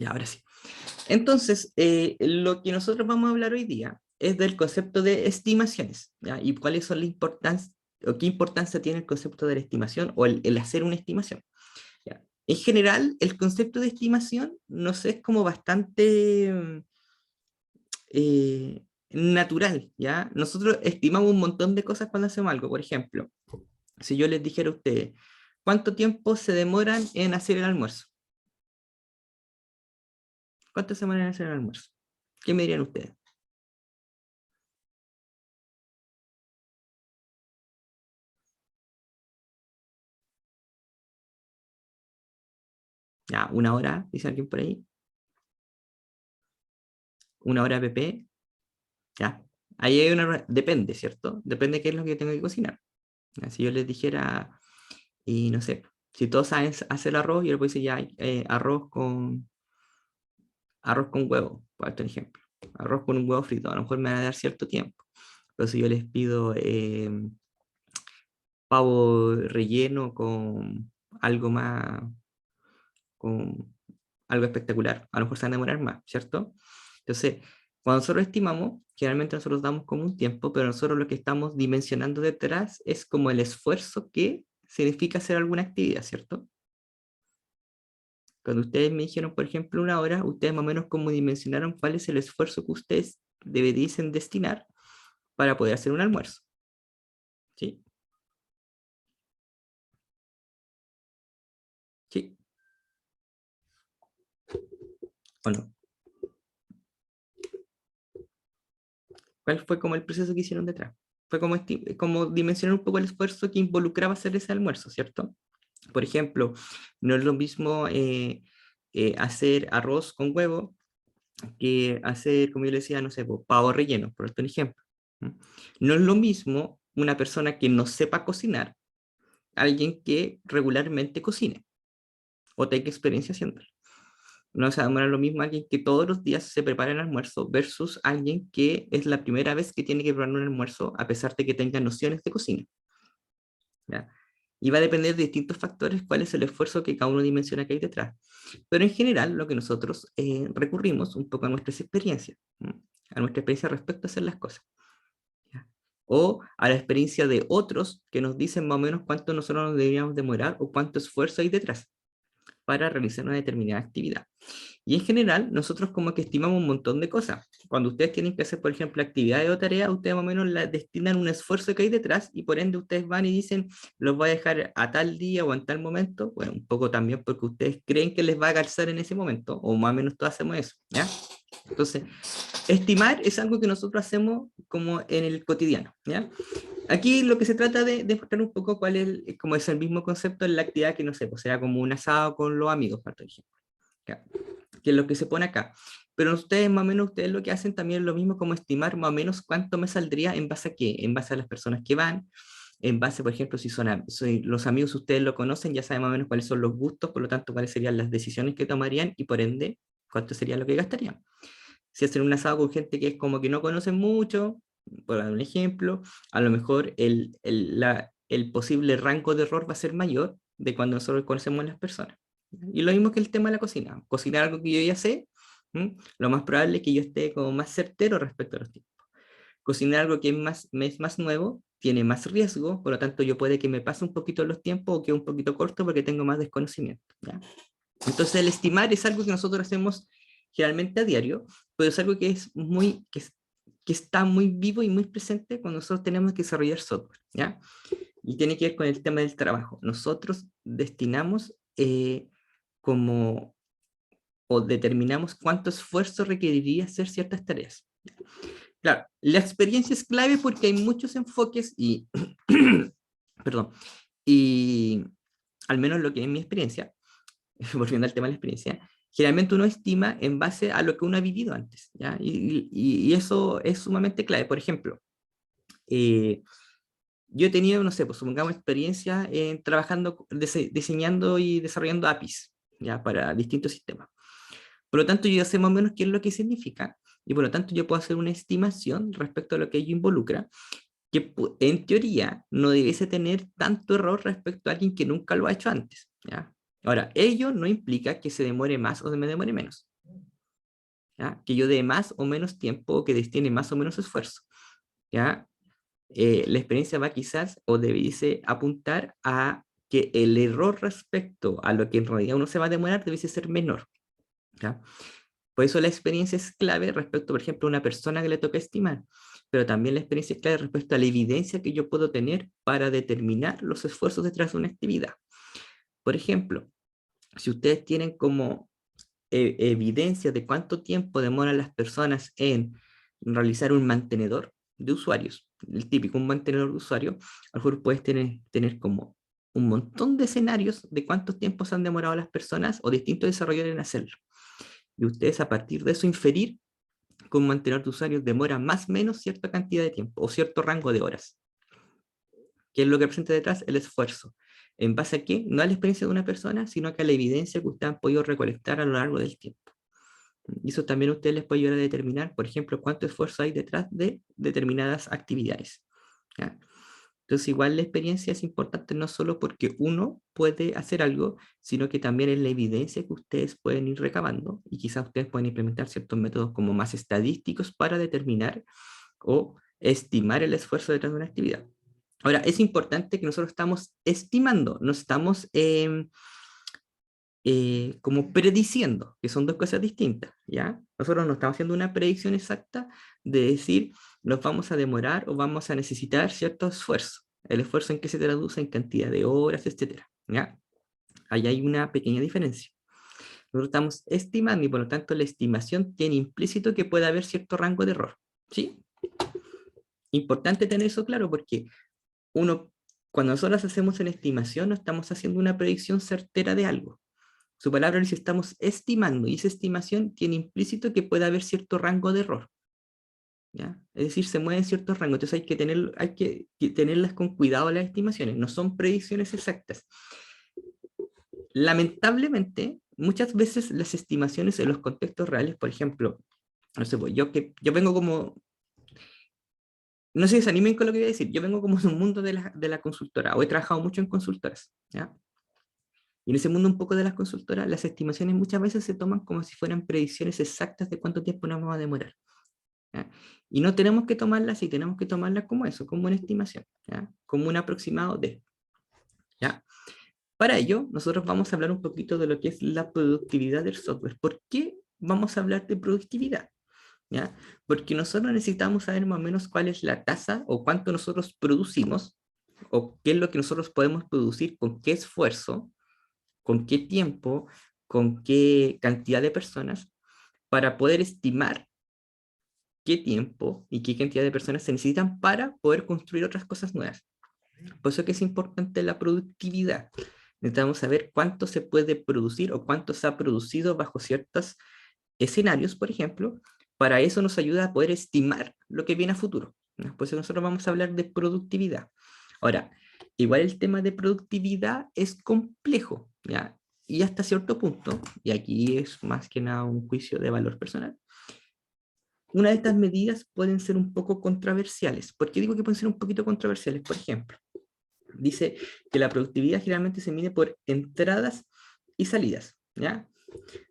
Y ahora sí. Entonces, lo que nosotros vamos a hablar hoy día es del concepto de estimaciones, ¿ya? Y cuáles son la importancia, o qué importancia tiene el concepto de la estimación o el hacer una estimación, ¿ya? En general, el concepto de estimación nos es como bastante natural, ¿ya? Nosotros estimamos un montón de cosas cuando hacemos algo. Por ejemplo, si yo les dijera a ustedes, ¿cuánto tiempo se demoran en hacer el almuerzo? ¿Cuánto se demoran en hacer el almuerzo? ¿Qué me dirían ustedes? Ya, una hora, dice alguien por ahí. Una hora PP, ya. Ahí hay una, depende, ¿cierto? Depende de qué es lo que tengo que cocinar. Ya, si yo les dijera, y no sé, si todos saben hacer arroz, yo les puedo decir ya, arroz con huevo, por darte un ejemplo. Arroz con un huevo frito, a lo mejor me van a dar cierto tiempo. Pero si yo les pido pavo relleno con algo más, con algo espectacular, a lo mejor se van a demorar más, ¿cierto? Entonces, cuando nosotros estimamos, generalmente nosotros damos como un tiempo, pero nosotros lo que estamos dimensionando detrás es como el esfuerzo que significa hacer alguna actividad, ¿cierto? Cuando ustedes me dijeron, por ejemplo, una hora, ustedes más o menos como dimensionaron cuál es el esfuerzo que ustedes deberían destinar para poder hacer un almuerzo, ¿sí? ¿Sí? ¿O no? ¿Cuál fue como el proceso que hicieron detrás? Fue como, como dimensionar un poco el esfuerzo que involucraba hacer ese almuerzo, ¿cierto? Por ejemplo, no es lo mismo hacer arroz con huevo que hacer, como yo le decía, no sé, pavo relleno, por un ejemplo. ¿Mm? No es lo mismo una persona que no sepa cocinar, alguien que regularmente cocine o tenga experiencia haciéndolo. No se demora lo mismo alguien que todos los días se prepara el almuerzo versus alguien que es la primera vez que tiene que preparar un almuerzo a pesar de que tenga nociones de cocina. ¿Ya? Y va a depender de distintos factores cuál es el esfuerzo que cada uno dimensiona que hay detrás. Pero en general, lo que nosotros recurrimos un poco a nuestras experiencias, ¿no? A nuestra experiencia respecto a hacer las cosas. ¿Ya? O a la experiencia de otros que nos dicen más o menos cuánto nosotros nos deberíamos demorar o cuánto esfuerzo hay detrás para realizar una determinada actividad. Y en general, nosotros como que estimamos un montón de cosas. Cuando ustedes tienen que hacer, por ejemplo, actividades o tareas, ustedes más o menos la destinan un esfuerzo que hay detrás y por ende ustedes van y dicen, los voy a dejar a tal día o en tal momento. Bueno, un poco también porque ustedes creen que les va a calzar en ese momento, o más o menos todos hacemos eso, ¿ya? Entonces, estimar es algo que nosotros hacemos como en el cotidiano, ¿ya? Aquí lo que se trata de mostrar un poco cuál es, como es el mismo concepto en la actividad que, no sé, pues sea como un asado con los amigos, por ejemplo, ¿ya? Que es lo que se pone acá. Pero ustedes, más o menos, ustedes lo que hacen también es lo mismo como estimar más o menos cuánto me saldría en base a qué, en base a las personas que van, en base, por ejemplo, si los amigos ustedes lo conocen, ya saben más o menos cuáles son los gustos, por lo tanto, cuáles serían las decisiones que tomarían y por ende, cuánto sería lo que gastarían. Si hacen un asado con gente que es como que no conocen mucho, por dar un ejemplo, a lo mejor el posible rango de error va a ser mayor de cuando nosotros conocemos a las personas. Y lo mismo que el tema de la cocina. Cocinar algo que yo ya sé, lo más probable es que yo esté como más certero respecto a los tiempos. Cocinar algo que es más nuevo, tiene más riesgo, por lo tanto yo puede que me pase un poquito los tiempos o que un poquito corto porque tengo más desconocimiento, ¿ya? Entonces el estimar es algo que nosotros hacemos generalmente a diario, pero es algo que es que está muy vivo y muy presente cuando nosotros tenemos que desarrollar software, ¿ya? Y tiene que ver con el tema del trabajo. Nosotros destinamos como o determinamos cuánto esfuerzo requeriría hacer ciertas tareas. Claro, la experiencia es clave porque hay muchos enfoques y, perdón, y al menos lo que es mi experiencia, volviendo al tema de la experiencia, generalmente uno estima en base a lo que uno ha vivido antes, ¿ya? Y eso es sumamente clave. Por ejemplo, eh, yo he tenido, no sé, pues supongamos experiencia en trabajando, diseñando y desarrollando APIs, ¿ya? Para distintos sistemas. Por lo tanto, yo ya sé más o menos qué es lo que significa y por lo tanto yo puedo hacer una estimación respecto a lo que ello involucra, que en teoría no debiese tener tanto error respecto a alguien que nunca lo ha hecho antes, ¿ya? Ahora, ello no implica que se demore más o me demore menos. ¿Ya? Que yo dé más o menos tiempo o que destine más o menos esfuerzo. ¿Ya? La experiencia va quizás o debiese apuntar a que el error respecto a lo que en realidad uno se va a demorar debiese ser menor. ¿Ya? Por eso la experiencia es clave respecto, por ejemplo, a una persona que le toca estimar, pero también la experiencia es clave respecto a la evidencia que yo puedo tener para determinar los esfuerzos detrás de una actividad. Por ejemplo, si ustedes tienen como evidencia de cuánto tiempo demoran las personas en realizar un mantenedor de usuarios, el típico, un mantenedor de usuario, a lo mejor puedes tener como un montón de escenarios de cuántos tiempos han demorado las personas o distintos desarrolladores en hacerlo. Y ustedes a partir de eso inferir que un mantenedor de usuarios demora más o menos cierta cantidad de tiempo o cierto rango de horas. ¿Qué es lo que representa detrás? El esfuerzo. ¿En base a qué? No a la experiencia de una persona, sino que a la evidencia que ustedes han podido recolectar a lo largo del tiempo. Y eso también a ustedes les puede ayudar a determinar, por ejemplo, cuánto esfuerzo hay detrás de determinadas actividades. ¿Ya? Entonces, igual la experiencia es importante no solo porque uno puede hacer algo, sino que también es la evidencia que ustedes pueden ir recabando y quizás ustedes pueden implementar ciertos métodos como más estadísticos para determinar o estimar el esfuerzo detrás de una actividad. Ahora, es importante que nosotros estamos estimando, no estamos como prediciendo, que son dos cosas distintas, ¿ya? Nosotros no estamos haciendo una predicción exacta de decir, nos vamos a demorar o vamos a necesitar cierto esfuerzo. El esfuerzo en que se traduce en cantidad de horas, etcétera, ¿ya? Ahí hay una pequeña diferencia. Nosotros estamos estimando y por lo tanto la estimación tiene implícito que puede haber cierto rango de error, ¿sí? Importante tener eso claro porque uno, cuando nosotros hacemos una estimación, no estamos haciendo una predicción certera de algo. Su palabra dice estamos estimando y esa estimación tiene implícito que puede haber cierto rango de error. ¿Ya? Es decir, se mueven ciertos rangos, entonces hay que tenerlas con cuidado las estimaciones, no son predicciones exactas. Lamentablemente, muchas veces las estimaciones en los contextos reales, por ejemplo, no sé, pues, yo vengo como, no se desanimen con lo que voy a decir, yo vengo como de un mundo de la consultora, o he trabajado mucho en consultoras, ¿ya? Y en ese mundo un poco de las consultoras, las estimaciones muchas veces se toman como si fueran predicciones exactas de cuánto tiempo nos vamos a demorar. ¿Ya? Y no tenemos que tomarlas así, tenemos que tomarlas como eso, como una estimación, ¿ya? Como un aproximado de. ¿Ya? Para ello, nosotros vamos a hablar un poquito de lo que es la productividad del software. ¿Por qué vamos a hablar de productividad? ¿Ya? Porque nosotros necesitamos saber más o menos cuál es la tasa o cuánto nosotros producimos o qué es lo que nosotros podemos producir, con qué esfuerzo, con qué tiempo, con qué cantidad de personas, para poder estimar qué tiempo y qué cantidad de personas se necesitan para poder construir otras cosas nuevas. Por eso que es importante la productividad. Necesitamos saber cuánto se puede producir o cuánto se ha producido bajo ciertos escenarios, por ejemplo. Para eso nos ayuda a poder estimar lo que viene a futuro, ¿no? Por eso nosotros vamos a hablar de productividad. Ahora, igual el tema de productividad es complejo, ¿ya? Y hasta cierto punto, y aquí es más que nada un juicio de valor personal, una de estas medidas pueden ser un poco controversiales. ¿Por qué digo que pueden ser un poquito controversiales? Por ejemplo, dice que la productividad generalmente se mide por entradas y salidas, ¿ya?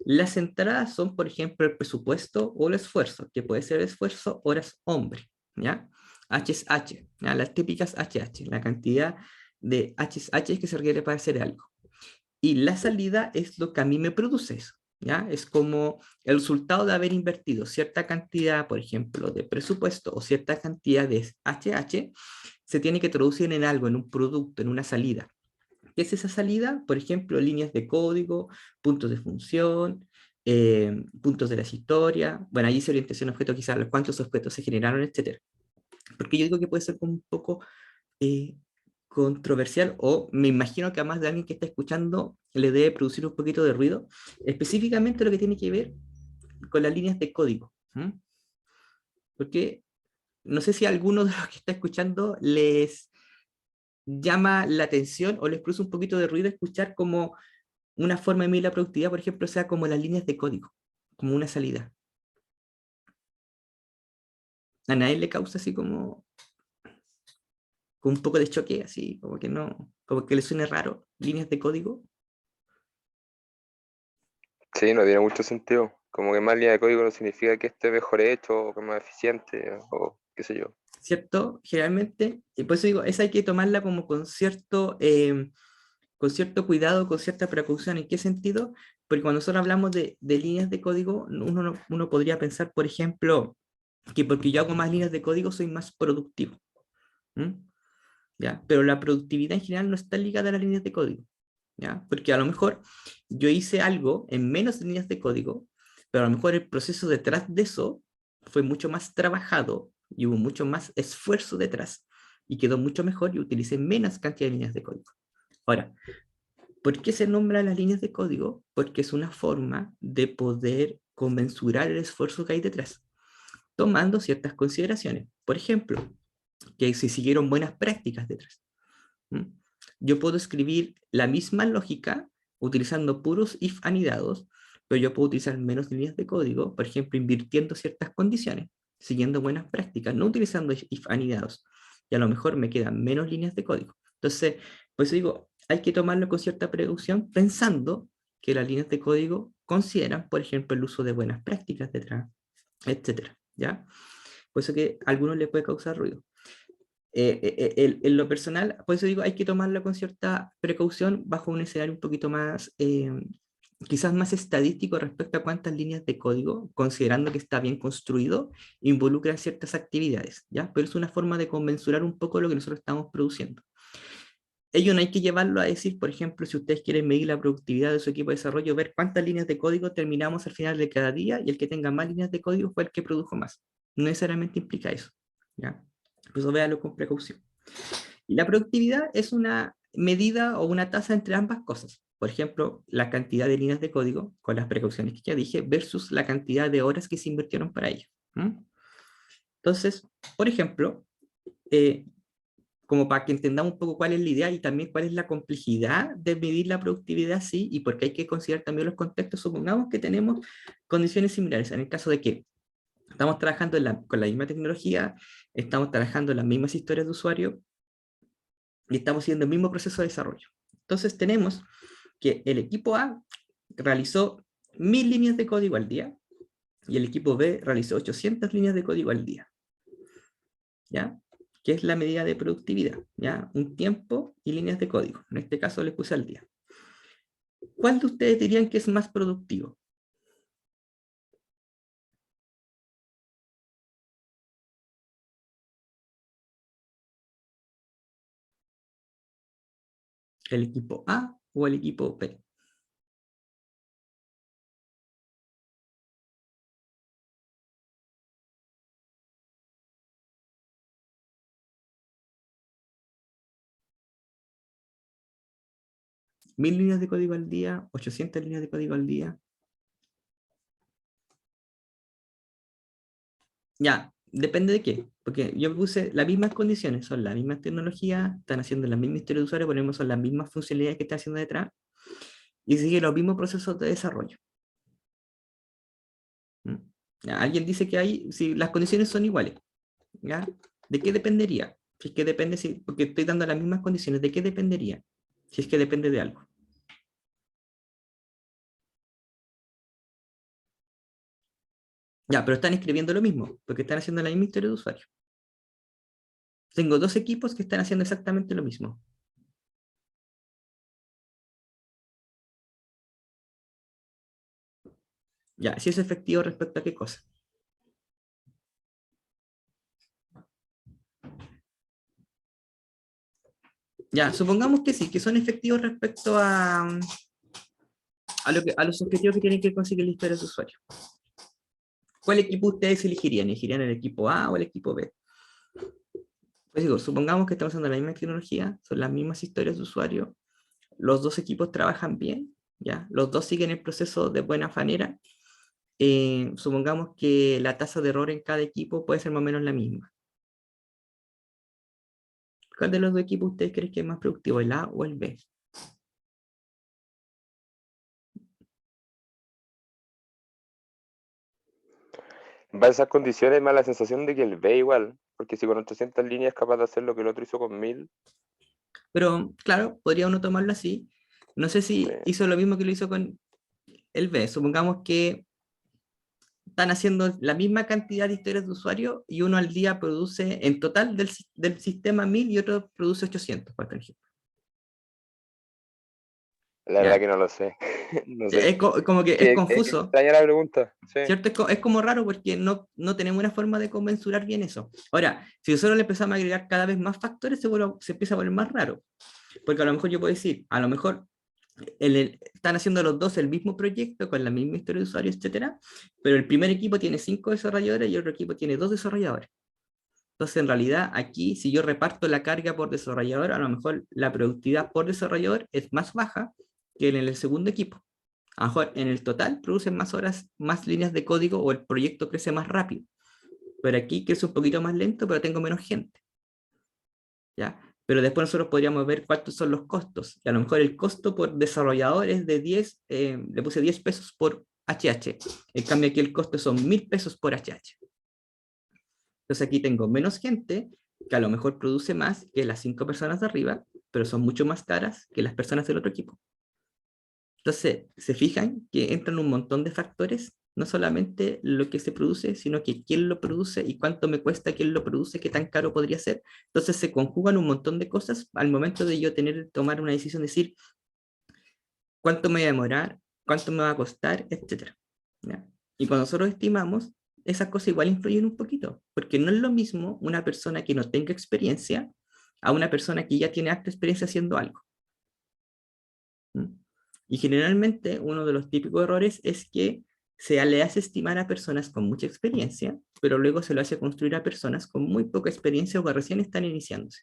Las entradas son, por ejemplo, el presupuesto o el esfuerzo, que puede ser esfuerzo horas hombre, ¿ya? H es H, ¿ya? Las típicas HH, la cantidad de H que se requiere para hacer algo. Y la salida es lo que a mí me produce eso, ¿ya? Es como el resultado de haber invertido cierta cantidad, por ejemplo, de presupuesto o cierta cantidad de HH, se tiene que traducir en algo, en un producto, en una salida. ¿Qué es esa salida? Por ejemplo, líneas de código, puntos de función, puntos de la historia. Bueno, ahí dice orientación a objeto, quizás cuántos objetos se generaron, etcétera. Porque yo digo que puede ser como un poco eh, controversial o me imagino que a más de alguien que está escuchando le debe producir un poquito de ruido, específicamente lo que tiene que ver con las líneas de código. ¿Mm? Porque no sé si a alguno de los que está escuchando les llama la atención o les produce un poquito de ruido escuchar como una forma de medir la productividad, por ejemplo, sea como las líneas de código, como una salida. A nadie le causa así como un poco de choque, así, como que no, como que le suene raro, líneas de código. Sí, no tiene mucho sentido. Como que más línea de código no significa que esté mejor hecho o que más eficiente o qué sé yo. ¿cierto? Generalmente, y por eso digo, esa hay que tomarla como con cierto cuidado, con cierta precaución. ¿En qué sentido? Porque cuando nosotros hablamos de líneas de código, uno podría pensar, por ejemplo, que porque yo hago más líneas de código soy más productivo. ¿Mm? ¿Ya? Pero la productividad en general no está ligada a las líneas de código, ¿ya? Porque a lo mejor yo hice algo en menos líneas de código, pero a lo mejor el proceso detrás de eso fue mucho más trabajado y hubo mucho más esfuerzo detrás y quedó mucho mejor y utilicé menos cantidad de líneas de código. Ahora, ¿por qué se nombran las líneas de código? Porque es una forma de poder conmensurar el esfuerzo que hay detrás, tomando ciertas consideraciones. Por ejemplo, que se siguieron buenas prácticas detrás. ¿Mm? Yo puedo escribir la misma lógica utilizando puros if anidados, pero yo puedo utilizar menos líneas de código, por ejemplo, invirtiendo ciertas condiciones, siguiendo buenas prácticas, no utilizando if anidados. Y a lo mejor me quedan menos líneas de código. Entonces, pues digo, hay que tomarlo con cierta precaución, pensando que las líneas de código consideran, por ejemplo, el uso de buenas prácticas detrás, etcétera, ¿ya? Por eso que a algunos les puede causar ruido. En lo personal, por eso digo, hay que tomarlo con cierta precaución bajo un escenario un poquito más, quizás más estadístico respecto a cuántas líneas de código, considerando que está bien construido, involucran ciertas actividades, ¿ya? Pero es una forma de conmensurar un poco lo que nosotros estamos produciendo. Ello no hay que llevarlo a decir, por ejemplo, si ustedes quieren medir la productividad de su equipo de desarrollo, ver cuántas líneas de código terminamos al final de cada día y el que tenga más líneas de código fue el que produjo más. No necesariamente implica eso, ¿ya? Por eso véalo con precaución. Y la productividad es una medida o una tasa entre ambas cosas. Por ejemplo, la cantidad de líneas de código, con las precauciones que ya dije, versus la cantidad de horas que se invirtieron para ello. ¿Mm? Entonces, por ejemplo, eh, como para que entendamos un poco cuál es la idea y también cuál es la complejidad de medir la productividad, sí, y porque hay que considerar también los contextos. Supongamos que tenemos condiciones similares, en el caso de que estamos trabajando con la misma tecnología, estamos trabajando en las mismas historias de usuario, y estamos siguiendo el mismo proceso de desarrollo. Entonces tenemos que el equipo A realizó 1000 líneas de código al día y el equipo B realizó 800 líneas de código al día, ¿ya? Que es la medida de productividad, ¿ya? Un tiempo y líneas de código. En este caso les puse al día. ¿Cuál de ustedes dirían que es más productivo? ¿El equipo A o el equipo B? ¿1000 líneas de código al día? ¿800 líneas de código al día? Ya, depende de qué, porque yo puse las mismas condiciones, son las mismas tecnologías, están haciendo la misma historia de usuario, ponemos son las mismas funcionalidades que está haciendo detrás, y sigue los mismos procesos de desarrollo. ¿Mm? Ya, alguien dice que hay, si las condiciones son iguales, ¿ya? ¿De qué dependería? Si es que depende, si, porque estoy dando las mismas condiciones, ¿de qué dependería? Si es que depende de algo. Ya, pero están escribiendo lo mismo, porque están haciendo la misma historia de usuario. Tengo dos equipos que están haciendo exactamente lo mismo. Ya, si es efectivo respecto a qué cosa. Ya, supongamos que sí, que son efectivos respecto a los objetivos que tienen que conseguir la historia de su usuario. ¿Cuál equipo ustedes elegirían? ¿Elegirían el equipo A o el equipo B? Pues digo, supongamos que estamos usando la misma tecnología, son las mismas historias de usuario, los dos equipos trabajan bien, ¿ya? Los dos siguen el proceso de buena manera. Supongamos que la tasa de error en cada equipo puede ser más o menos la misma. ¿Cuál de los dos equipos ustedes creen que es más productivo, el A o el B? En base a esas condiciones, me da la sensación de que el B igual, porque si con 800 líneas es capaz de hacer lo que el otro hizo con 1000, Pero claro, podría uno tomarlo así. No sé sí. si hizo lo mismo que lo hizo con... él ve, supongamos que están haciendo la misma cantidad de historias de usuario y uno al día produce, en total del sistema 1000 y otro produce 800, por ejemplo. La verdad ¿Ya? que no lo sé. No sé. Como que es Es confuso, extraña la pregunta. Sí. ¿cierto? Es como raro porque no tenemos una forma de conmensurar bien eso. Ahora, si nosotros le empezamos a agregar cada vez más factores, se empieza a volver más raro. Porque a lo mejor yo puedo decir, a lo mejor están haciendo los dos el mismo proyecto con la misma historia de usuario, etcétera, pero el primer equipo tiene 5 desarrolladores y el otro equipo tiene 2 desarrolladores. Entonces, en realidad, aquí, si yo reparto la carga por desarrollador, a lo mejor la productividad por desarrollador es más baja que en el segundo equipo. A lo mejor en el total producen más horas, más líneas de código o el proyecto crece más rápido. Pero aquí crece un poquito más lento, pero tengo menos gente. ¿Ya? Pero después nosotros podríamos ver cuántos son los costos. Y a lo mejor el costo por desarrollador es de 10, le puse 10 pesos por HH. En cambio aquí el costo son 1000 pesos por HH. Entonces aquí tengo menos gente que a lo mejor produce más que las 5 personas de arriba, pero son mucho más caras que las personas del otro equipo. Entonces, se fijan que entran un montón de factores, no solamente lo que se produce, sino que quién lo produce y cuánto me cuesta quién lo produce, qué tan caro podría ser. Entonces se conjugan un montón de cosas al momento de yo tomar una decisión, decir cuánto me va a demorar, cuánto me va a costar, etcétera. ¿Ya? Y cuando nosotros estimamos, esas cosas igual influyen un poquito, porque no es lo mismo una persona que no tenga experiencia a una persona que ya tiene harta experiencia haciendo algo. ¿Mm? Y generalmente uno de los típicos errores es que se le hace estimar a personas con mucha experiencia, pero luego se lo hace construir a personas con muy poca experiencia o que recién están iniciándose.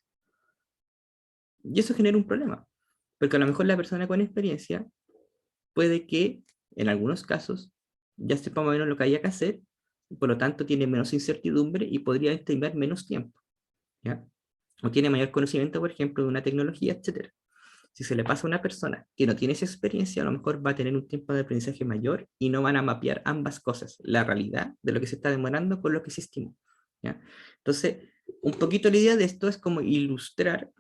Y eso genera un problema, porque a lo mejor la persona con experiencia puede que, en algunos casos, ya sepa más o menos lo que haya que hacer, y por lo tanto tiene menos incertidumbre y podría estimar menos tiempo, ¿ya? O tiene mayor conocimiento, por ejemplo, de una tecnología, etcétera. Si se le pasa a una persona que no tiene esa experiencia, a lo mejor va a tener un tiempo de aprendizaje mayor y no van a mapear ambas cosas, la realidad de lo que se está demorando con lo que se estima. ¿Ya? Entonces, un poquito la idea de esto es como ilustrar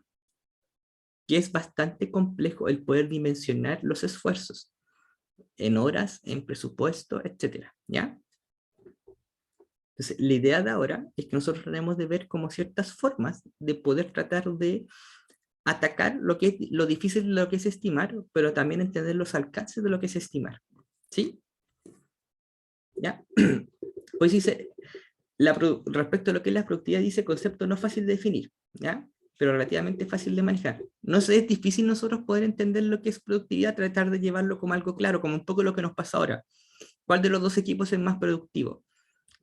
que es bastante complejo el poder dimensionar los esfuerzos en horas, en presupuesto, etcétera. ¿Ya? Entonces, la idea de ahora es que nosotros tenemos de ver como ciertas formas de poder tratar de atacar lo difícil de lo que es estimar, pero también entender los alcances de lo que es estimar. ¿Sí? ¿Ya? Pues dice, respecto a lo que es la productividad, dice concepto no fácil de definir, ¿ya? Pero relativamente fácil de manejar. No sé, es difícil nosotros poder entender lo que es productividad, tratar de llevarlo como algo claro, como un poco lo que nos pasa ahora. ¿Cuál de los dos equipos es más productivo?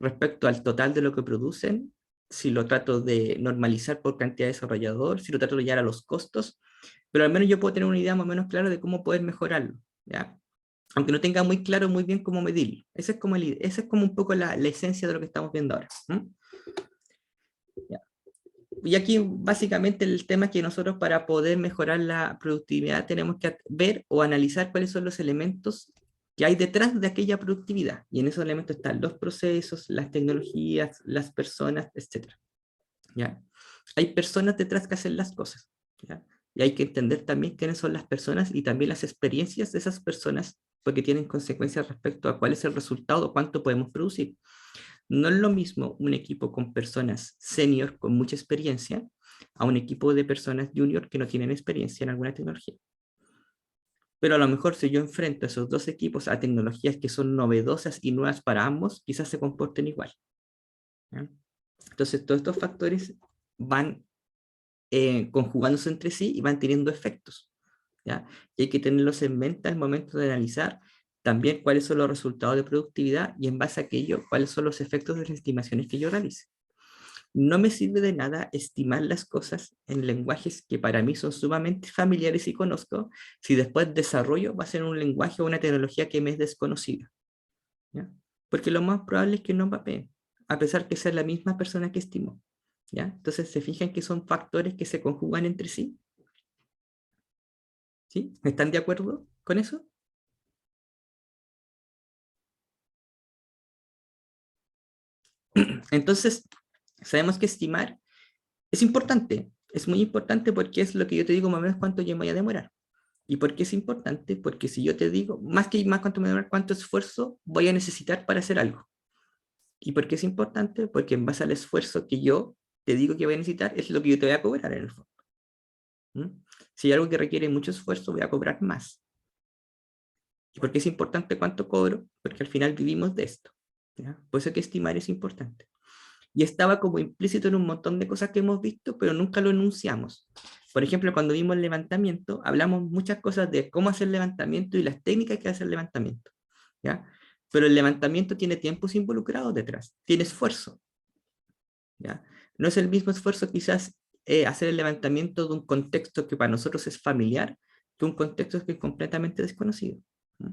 Respecto al total de lo que producen, si lo trato de normalizar por cantidad de desarrollador, si lo trato de llevar a los costos, pero al menos yo puedo tener una idea más o menos clara de cómo poder mejorarlo, ¿ya? Aunque no tenga muy claro muy bien cómo medirlo. Esa es como un poco la esencia de lo que estamos viendo ahora. ¿Ya? Y aquí básicamente el tema es que nosotros para poder mejorar la productividad tenemos que ver o analizar cuáles son los elementos que hay detrás de aquella productividad. Y en esos elementos están los procesos, las tecnologías, las personas, etc. ¿Ya? Hay personas detrás que hacen las cosas. ¿Ya? Y hay que entender también quiénes son las personas y también las experiencias de esas personas, porque tienen consecuencias respecto a cuál es el resultado o cuánto podemos producir. No es lo mismo un equipo con personas senior con mucha experiencia a un equipo de personas junior que no tienen experiencia en alguna tecnología. Pero a lo mejor si yo enfrento a esos dos equipos a tecnologías que son novedosas y nuevas para ambos, quizás se comporten igual. ¿Ya? Entonces todos estos factores van conjugándose entre sí y van teniendo efectos. ¿Ya? Y hay que tenerlos en mente al momento de analizar también cuáles son los resultados de productividad y en base a aquello, cuáles son los efectos de las estimaciones que yo realice. No me sirve de nada estimar las cosas en lenguajes que para mí son sumamente familiares y conozco, si después desarrollo va a ser un lenguaje o una tecnología que me es desconocida. ¿Ya? Porque lo más probable es que no mapee, a pesar que sea la misma persona que estimó. ¿Ya? Entonces se fijan que son factores que se conjugan entre sí. ¿Sí? ¿Están de acuerdo con eso? Entonces, sabemos que estimar es importante, es muy importante porque es lo que yo te digo más o menos cuánto yo me voy a demorar. ¿Y por qué es importante? Porque si yo te digo, más cuánto me demora, cuánto esfuerzo voy a necesitar para hacer algo. ¿Y por qué es importante? Porque en base al esfuerzo que yo te digo que voy a necesitar, es lo que yo te voy a cobrar en el fondo. ¿Mm? Si hay algo que requiere mucho esfuerzo, voy a cobrar más. ¿Y por qué es importante cuánto cobro? Porque al final vivimos de esto. ¿Ya? Por eso que estimar es importante. Y estaba como implícito en un montón de cosas que hemos visto, pero nunca lo enunciamos. Por ejemplo, cuando vimos el levantamiento, hablamos muchas cosas de cómo hacer levantamiento y las técnicas que hace el levantamiento. ¿Ya? Pero el levantamiento tiene tiempos involucrados detrás, tiene esfuerzo. ¿Ya? No es el mismo esfuerzo quizás hacer el levantamiento de un contexto que para nosotros es familiar, que un contexto que es completamente desconocido. ¿No?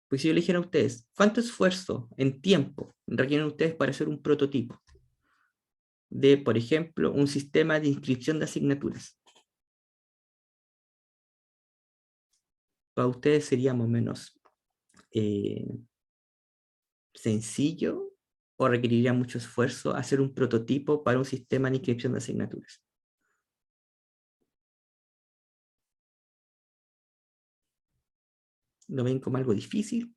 Pues si yo le dijera a ustedes, ¿cuánto esfuerzo en tiempo requieren ustedes para hacer un prototipo de, por ejemplo, un sistema de inscripción de asignaturas? Para ustedes sería más o menos eh, sencillo o requeriría mucho esfuerzo hacer un prototipo para un sistema de inscripción de asignaturas. ¿Lo ven como algo difícil?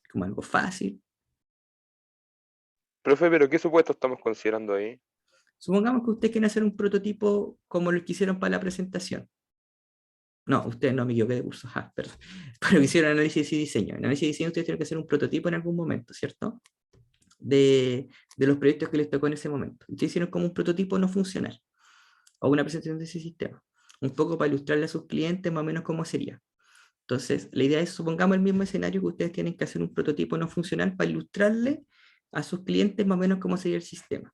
¿Como algo fácil? Profe, pero ¿qué supuesto estamos considerando ahí? Supongamos que ustedes quieren hacer un prototipo como lo que hicieron para la presentación. No, ustedes no me equivoqué de curso, perdón. Pero que hicieron análisis y diseño. En análisis y diseño ustedes tienen que hacer un prototipo en algún momento, ¿cierto? De los proyectos que les tocó en ese momento. Ustedes hicieron como un prototipo no funcional o una presentación de ese sistema. Un poco para ilustrarle a sus clientes más o menos cómo sería. Entonces, la idea es, supongamos el mismo escenario que ustedes tienen que hacer un prototipo no funcional para ilustrarle a sus clientes más o menos cómo sería el sistema.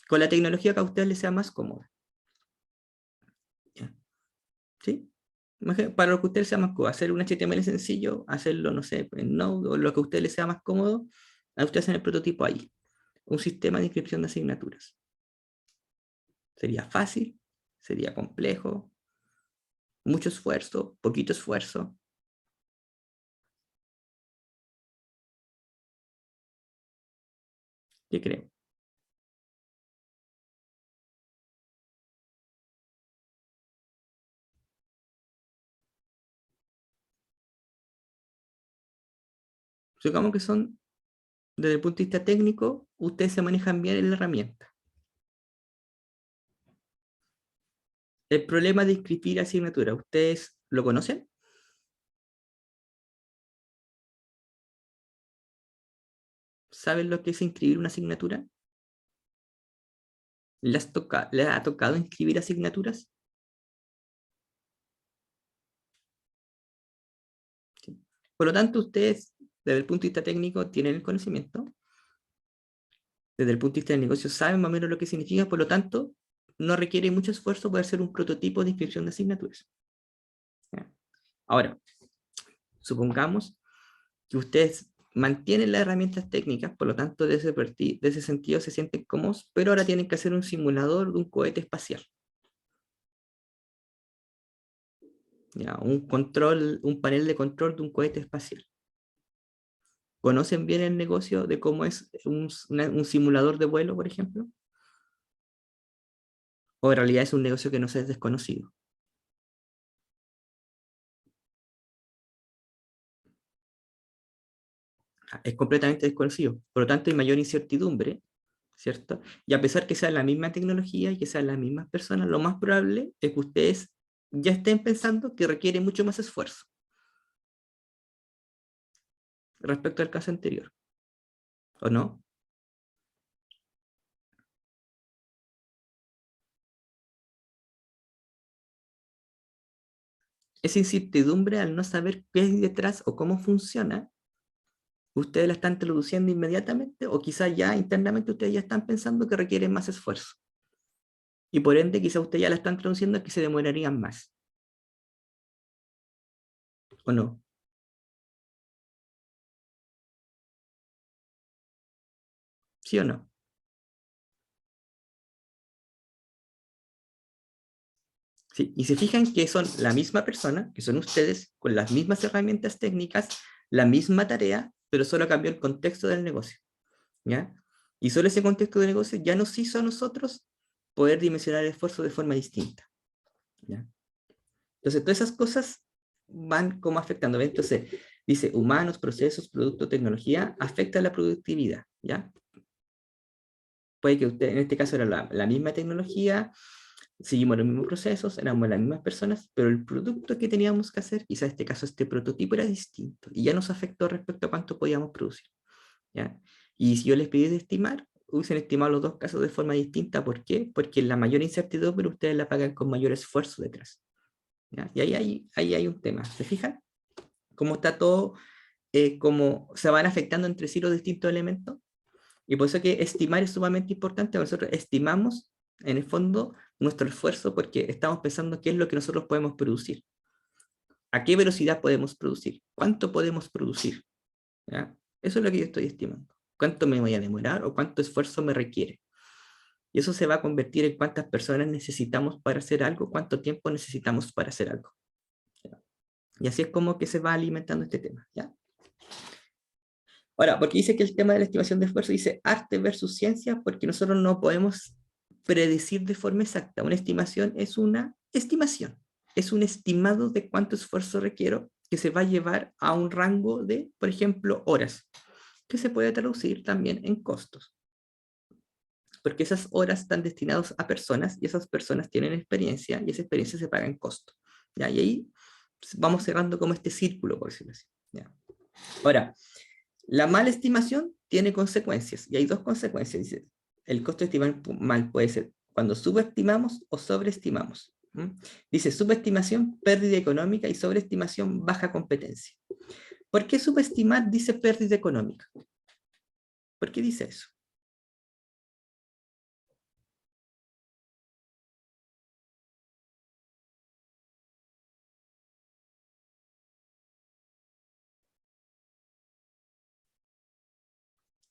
Con la tecnología que a ustedes les sea más cómoda. ¿Ya? ¿Sí? Para lo que a ustedes sea más cómodo, hacer un HTML sencillo, hacerlo, no sé, en Node o lo que a ustedes les sea más cómodo, a ustedes hacen el prototipo ahí. Un sistema de inscripción de asignaturas. ¿Sería fácil? ¿Sería complejo? ¿Mucho esfuerzo? ¿Poquito esfuerzo? ¿Qué creo? Supongamos que son, desde el punto de vista técnico, ustedes se manejan bien en la herramienta. El problema de inscribir asignatura, ¿ustedes lo conocen? ¿Saben lo que es inscribir una asignatura? ¿Les ha tocado inscribir asignaturas? Sí. Por lo tanto, ustedes, desde el punto de vista técnico, tienen el conocimiento. Desde el punto de vista del negocio, saben más o menos lo que significa. Por lo tanto, no requiere mucho esfuerzo poder hacer un prototipo de inscripción de asignaturas. ¿Ya? Ahora, supongamos que ustedes mantienen las herramientas técnicas, por lo tanto, de ese sentido se sienten cómodos, pero ahora tienen que hacer un simulador de un cohete espacial. ¿Ya? Un panel de control de un cohete espacial. ¿Conocen bien el negocio de cómo es un simulador de vuelo, por ejemplo? ¿O en realidad es un negocio que no se es desconocido? Es completamente desconocido. Por lo tanto, hay mayor incertidumbre, ¿cierto? Y a pesar que sea la misma tecnología y que sean las mismas personas, lo más probable es que ustedes ya estén pensando que requiere mucho más esfuerzo respecto al caso anterior, ¿o no? Esa incertidumbre al no saber qué hay detrás o cómo funciona, ustedes la están traduciendo inmediatamente o quizás ya internamente ustedes ya están pensando que requiere más esfuerzo. Y por ende quizás ustedes ya la están traduciendo que se demorarían más, ¿o no? ¿Sí o no? Sí, y se fijan que son la misma persona, que son ustedes, con las mismas herramientas técnicas, la misma tarea, pero solo cambió el contexto del negocio, ¿ya? Y solo ese contexto de negocio ya nos hizo a nosotros poder dimensionar el esfuerzo de forma distinta, ¿ya? Entonces, todas esas cosas van como afectando. ¿Ves? Entonces, dice, humanos, procesos, producto, tecnología, afecta la productividad, ¿ya? Puede que usted, en este caso era la misma tecnología, seguimos los mismos procesos, éramos las mismas personas, pero el producto que teníamos que hacer, quizás en este caso este prototipo era distinto, y ya nos afectó respecto a cuánto podíamos producir, ¿ya? Y si yo les pedí de estimar, hubiesen estimado los dos casos de forma distinta. ¿Por qué? Porque la mayor incertidumbre ustedes la pagan con mayor esfuerzo detrás, ¿ya? Y ahí hay un tema, ¿se fijan? Cómo está todo, cómo se van afectando entre sí los distintos elementos. Y por eso que estimar es sumamente importante. Nosotros estimamos, en el fondo, nuestro esfuerzo porque estamos pensando qué es lo que nosotros podemos producir. ¿A qué velocidad podemos producir? ¿Cuánto podemos producir? ¿Ya? Eso es lo que yo estoy estimando. ¿Cuánto me voy a demorar o cuánto esfuerzo me requiere? Y eso se va a convertir en cuántas personas necesitamos para hacer algo, cuánto tiempo necesitamos para hacer algo. ¿Ya? Y así es como que se va alimentando este tema. ¿Ya? Ahora, porque dice que el tema de la estimación de esfuerzo dice arte versus ciencia, porque nosotros no podemos predecir de forma exacta. Una estimación es una estimación, es un estimado de cuánto esfuerzo requiero que se va a llevar a un rango de, por ejemplo, horas, que se puede traducir también en costos. Porque esas horas están destinadas a personas y esas personas tienen experiencia y esa experiencia se paga en costo. ¿Ya? Y ahí vamos cerrando como este círculo, por decirlo así. ¿Ya? Ahora, la mala estimación tiene consecuencias, y hay dos consecuencias. Dice, el costo estimado mal puede ser cuando subestimamos o sobreestimamos. Dice subestimación, pérdida económica, y sobreestimación, baja competencia. ¿Por qué subestimar dice pérdida económica? ¿Por qué dice eso?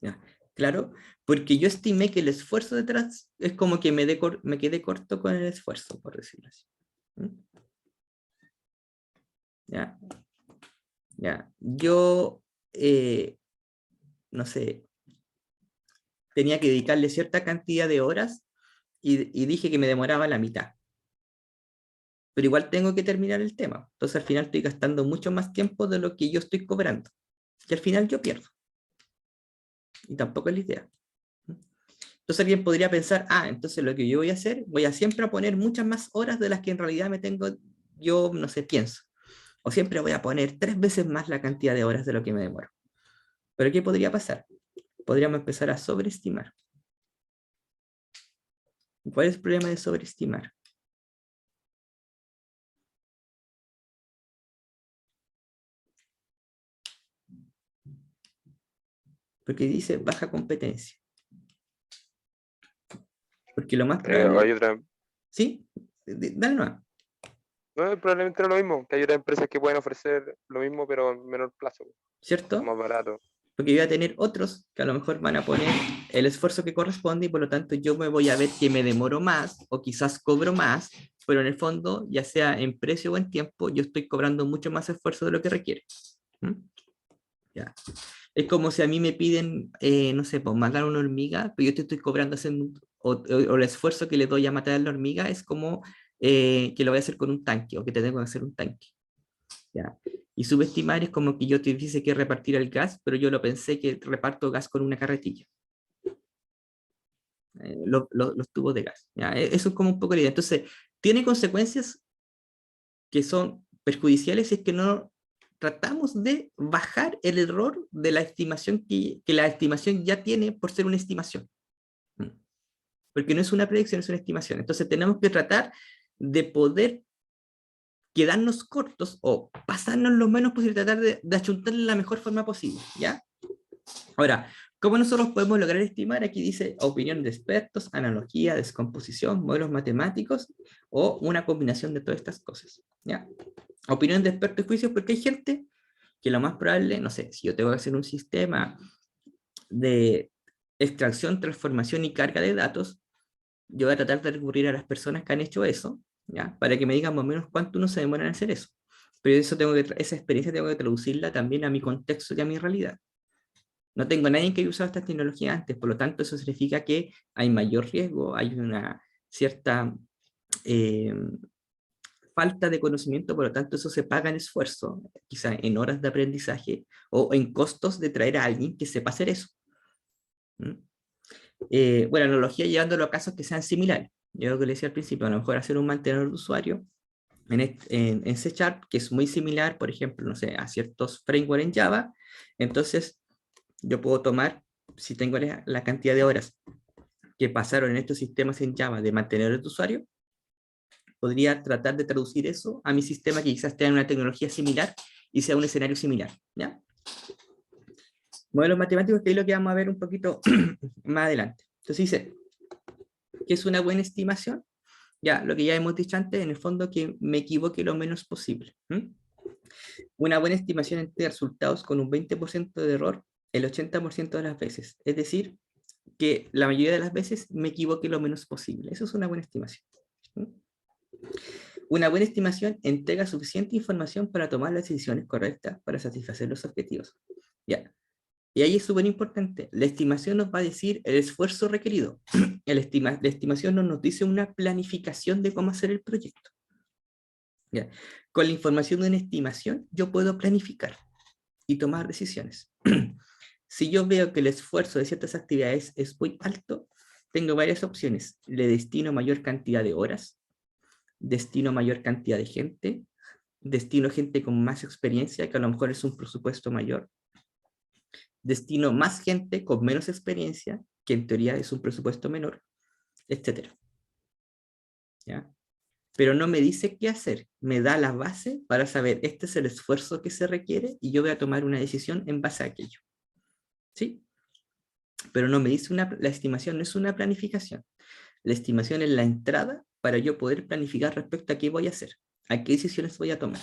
¿Ya? Claro, porque yo estimé que el esfuerzo detrás es como que me quedé corto con el esfuerzo, por decirlo así. ¿Ya? ¿Ya? Yo, no sé, tenía que dedicarle cierta cantidad de horas y dije que me demoraba la mitad. Pero igual tengo que terminar el tema. Entonces al final estoy gastando mucho más tiempo de lo que yo estoy cobrando. Y al final yo pierdo. Y tampoco es la idea. Entonces alguien podría pensar, entonces lo que yo voy a hacer, voy a siempre a poner muchas más horas de las que en realidad me tengo, yo no sé, pienso. O siempre voy a poner 3 veces más la cantidad de horas de lo que me demoro. Pero ¿qué podría pasar? Podríamos empezar a sobreestimar. ¿Cuál es el problema de sobreestimar? Porque dice baja competencia. Porque lo más Hay probable... otra, ¿Sí? Dale nomás. no, probablemente era lo mismo, que hay otras empresas que pueden ofrecer lo mismo pero en menor plazo, o ¿Cierto? más barato. Porque yo voy a tener otros que a lo mejor van a poner el esfuerzo que corresponde y por lo tanto yo me voy a ver que me demoro más o quizás cobro más, pero en el fondo, ya sea en precio o en tiempo, yo estoy cobrando mucho más esfuerzo de lo que requiere. ¿Mm? Ya. Es como si a mí me piden, no sé, pues matar una hormiga, pero yo te estoy cobrando o el esfuerzo que le doy a matar a la hormiga es como que lo voy a hacer con un tanque o que te tengo que hacer un tanque. ¿Ya? Y subestimar es como que yo te dice que repartir el gas, pero yo lo pensé que reparto gas con una carretilla, los tubos de gas. ¿Ya? Eso es como un poco la idea. Entonces, tiene consecuencias que son perjudiciales si es que no tratamos de bajar el error de la estimación que la estimación ya tiene por ser una estimación. Porque no es una predicción, es una estimación. Entonces, tenemos que tratar de poder quedarnos cortos o pasarnos lo menos posible, tratar de achuntarle la mejor forma posible, ¿ya? Ahora, ¿cómo nosotros podemos lograr estimar? Aquí dice opinión de expertos, analogía, descomposición, modelos matemáticos o una combinación de todas estas cosas, ¿ya? Opinión de expertos y juicios, porque hay gente que lo más probable, no sé, si yo tengo que hacer un sistema de extracción, transformación y carga de datos, yo voy a tratar de recurrir a las personas que han hecho eso, ¿ya? Para que me digan más o menos cuánto uno se demora en hacer eso. Pero eso esa experiencia tengo que traducirla también a mi contexto y a mi realidad. No tengo a nadie que haya usado estas tecnologías antes, por lo tanto eso significa que hay mayor riesgo, hay una cierta eh, falta de conocimiento, por lo tanto eso se paga en esfuerzo, quizá en horas de aprendizaje o en costos de traer a alguien que sepa hacer eso. Bueno, analogía llevándolo a casos que sean similares. Yo lo que le decía al principio, a lo mejor hacer un mantenedor de usuario en C#, que es muy similar, por ejemplo, no sé, a ciertos frameworks en Java. Entonces, yo puedo tomar, si tengo la cantidad de horas que pasaron en estos sistemas en Java de mantenedores de usuario, podría tratar de traducir eso a mi sistema que quizás tenga una tecnología similar y sea un escenario similar, ¿ya? Modelos matemáticos, que es lo que vamos a ver un poquito más adelante. Entonces dice, ¿qué es una buena estimación? Ya, lo que ya hemos dicho antes, en el fondo que me equivoque lo menos posible. Una buena estimación entre resultados con un 20% de error el 80% de las veces. Es decir, que la mayoría de las veces me equivoque lo menos posible. Eso es una buena estimación. Una buena estimación entrega suficiente información para tomar las decisiones correctas para satisfacer los objetivos. Ya. Y ahí es súper importante. La estimación nos va a decir el esfuerzo requerido. La estimación no nos dice una planificación de cómo hacer el proyecto. ¿Ya? Con la información de una estimación, yo puedo planificar y tomar decisiones. Si yo veo que el esfuerzo de ciertas actividades es muy alto, tengo varias opciones. Le destino mayor cantidad de horas, destino mayor cantidad de gente, destino gente con más experiencia, que a lo mejor es un presupuesto mayor, destino más gente con menos experiencia, que en teoría es un presupuesto menor, etc. ¿Ya? Pero no me dice qué hacer, me da la base para saber este es el esfuerzo que se requiere y yo voy a tomar una decisión en base a aquello. ¿Sí? Pero no me dice la estimación no es una planificación. La estimación es la entrada para yo poder planificar respecto a qué voy a hacer, a qué decisiones voy a tomar.